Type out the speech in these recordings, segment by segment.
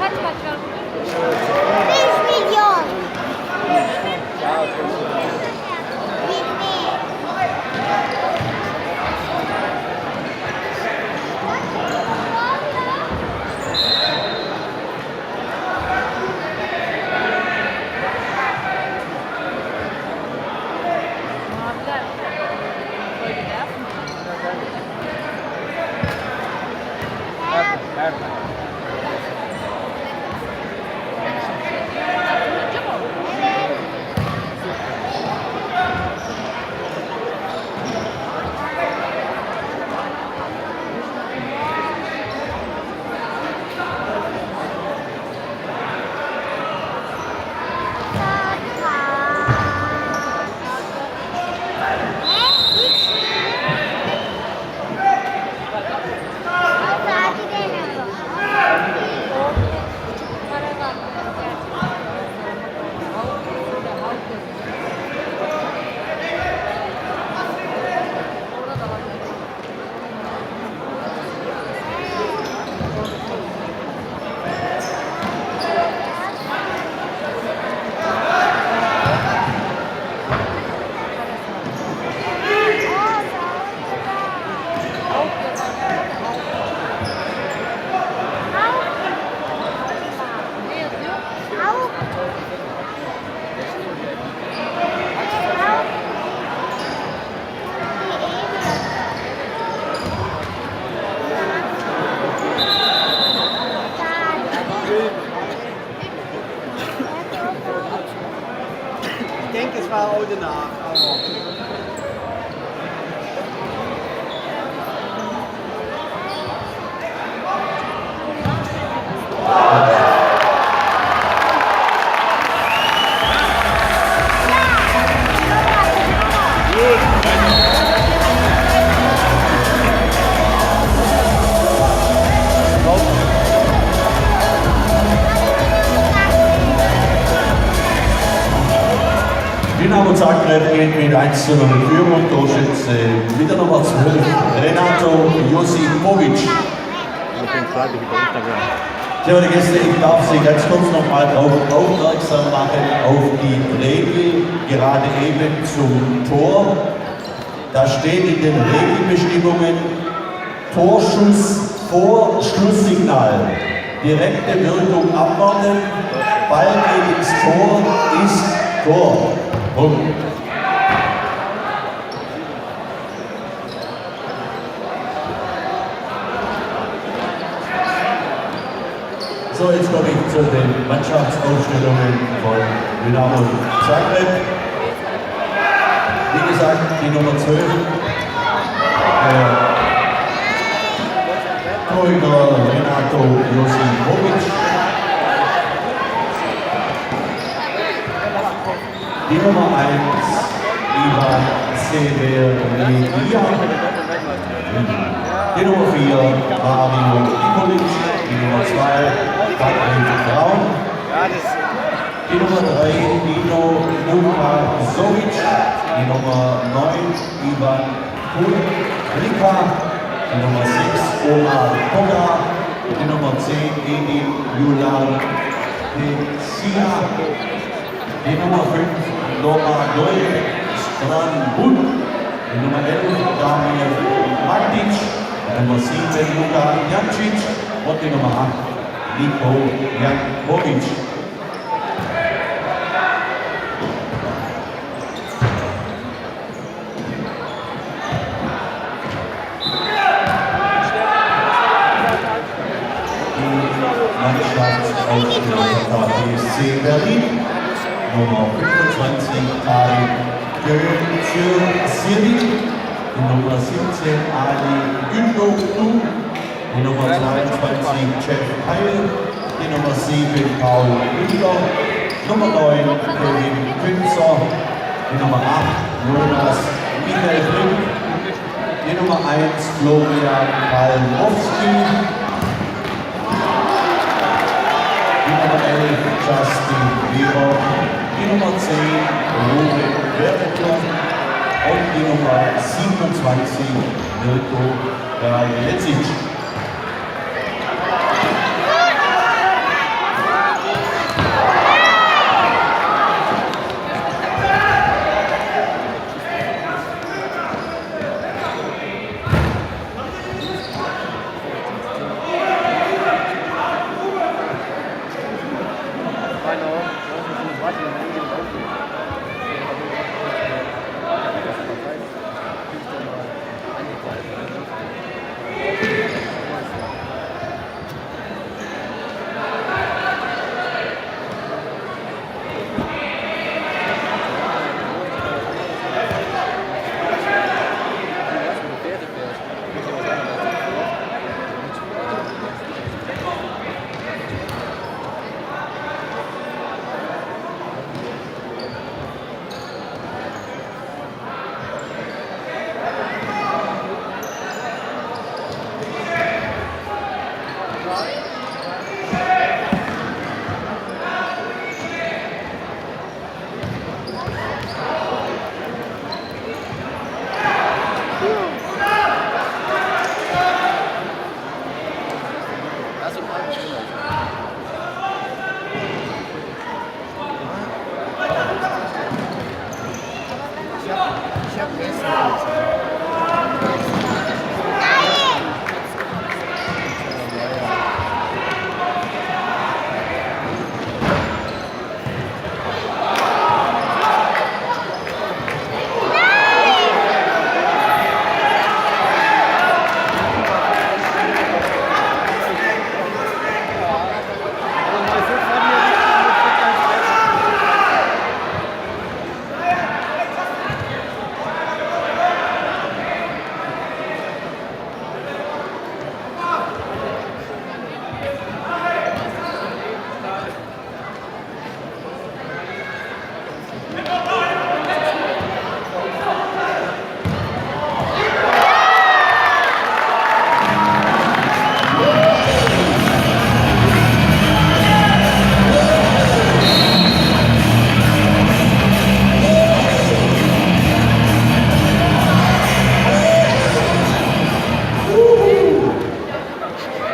Kaç var burada? 5 milyon. 20. Maviler. Böyle de yap. Turuncu mu? Evet. Para var. Orada da var. Ne yazıyor? Ich denke, es war heute nach. Aber Dynamo Zagreb geht mit 1:0 in Führung. Torschütze mit der Nummer 12, Renato Josipovic. Tja, die Gäste, ich darf Sie ganz kurz nochmal darauf aufmerksam machen, auf die Regel gerade eben zum Tor. Da steht in den Regelbestimmungen Torschuss vor Schlusssignal. Direkte Wirkung abwarten, Ball geht ins Tor, ist Tor. Punkt. So, jetzt komme ich zu den Mannschaftsaufstellungen von Dynamo Zagreb. Wie gesagt, die Nummer 12, Torhüter Renato Josipovic. Die Nummer 1, Ivan Severia. Die Nummer 4, Mario Nikolic. Die Nummer 2, Patrick Braun. Die Nummer 3, Dino Lukasovic. Die Nummer 9, Ivan Kulika. Die Nummer 6, Omar Koga. Die Nummer 10, Edin Julan Pesia. Die Nummer 5, Loma Goy Stranbun. Die Nummer 11, Daniel Magdic. Die Nummer 7, Luka Jancic. Und die Nummer 8, Niko Jankovic. Mannschaftsaufstellung der BSC Berlin. Nummer 25, Tarek Gölcür-Sirdi. Die Nummer 17, Ali Gündoğdu. Die Nummer 22, Jeff Heil. Die Nummer 7, Paul Bühler. Nummer 9, Kevin Künzer. Die Nummer 8, Jonas Michael Brink. Die Nummer 1, Florian Palmowski. Die Nummer 11, Justin Weber. Die Nummer 10, Ruben Wertler. Und die Nummer 27, Mirko Kraljezic.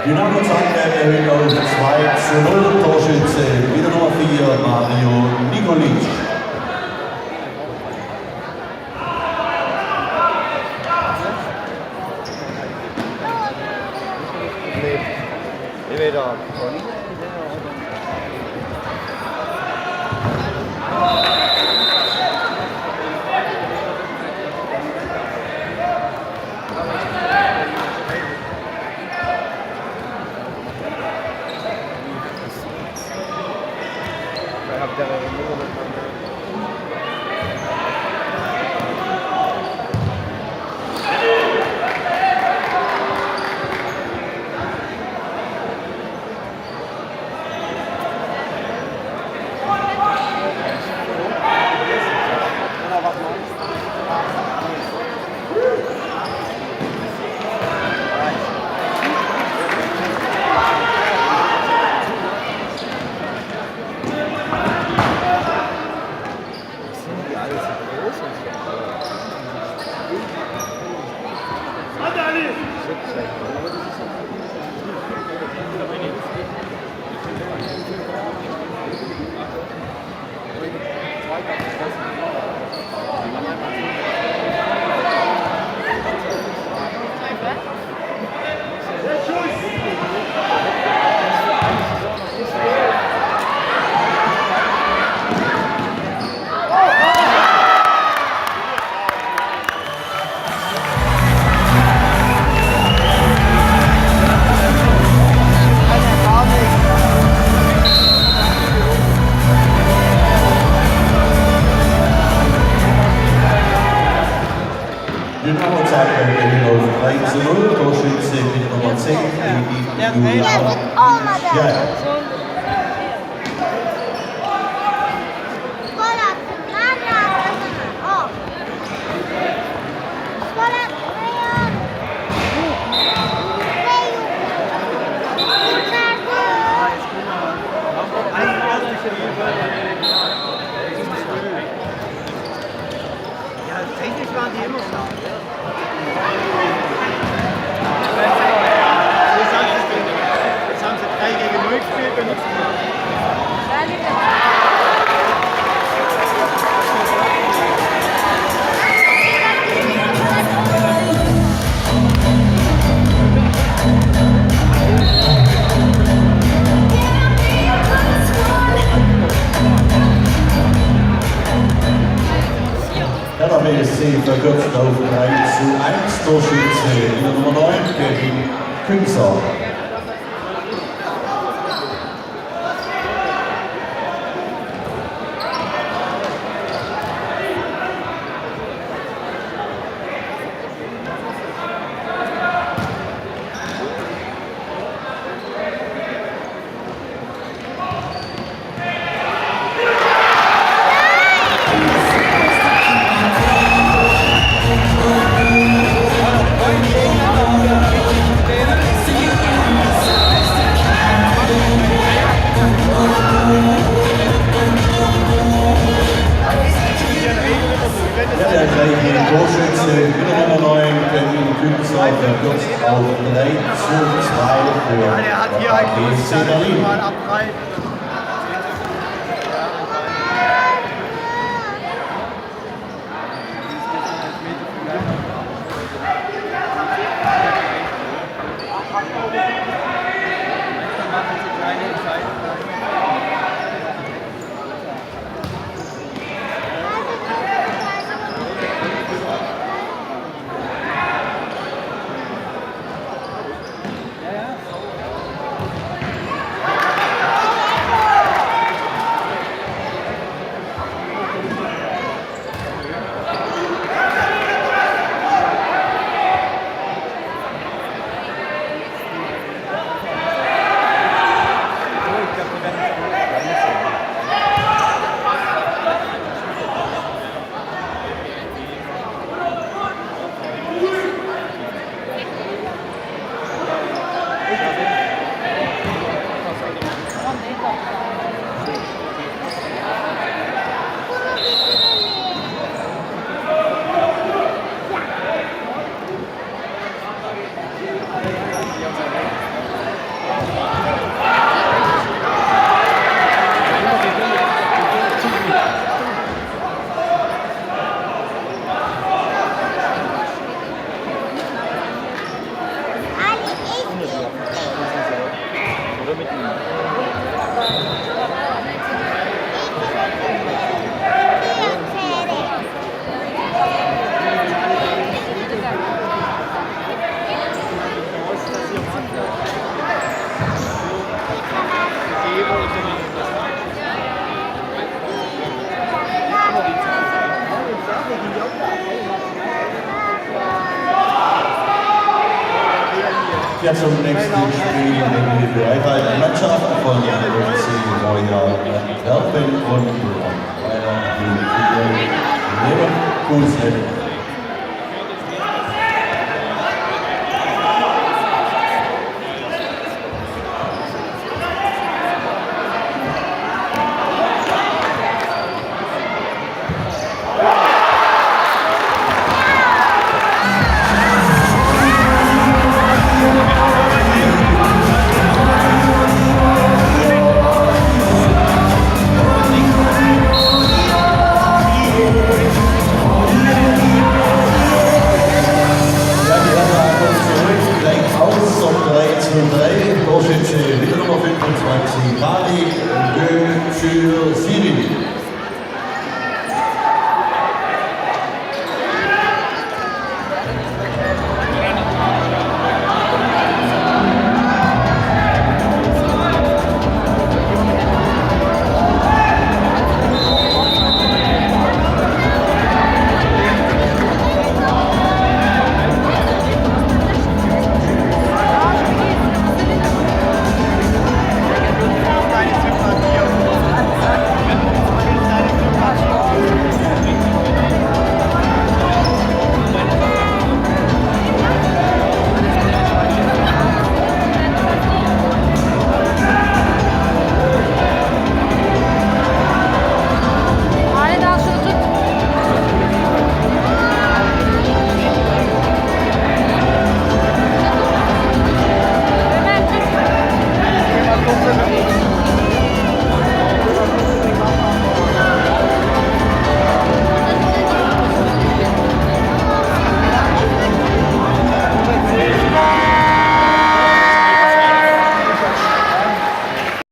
Dynamo Zagreb erhöht auf 2:0, Torschütze wieder Nummer 4, Mario Nikolic. Dynamo Zagreb erhöht auf 3:0, Torschütze mit Nummer 10, Edi Yazık olmadı. Gel. Gol attınlar rahatlasana. O. Gol atmıyor. Ve kurtardı. Ja, technisch waren die immer stark. Jetzt haben sie 3 gegen 0 gespielt und nichts gemacht. Hertha BSC verkürzt auf 3:1, Torschütze wieder Nummer 9, Kevin Künzer. See you. wird auf 3:2 für Ja, der hat hier halt AG Lust, dann Berlin. mal abprallt. Ja, zum nächsten Spiel die Freiheit Mannschaft von FC Neujahr Antwerpen und Bayern gegen Leverkusen. Torschütze mit Nummer 25, Malik Dö für Siri. Hemen tut.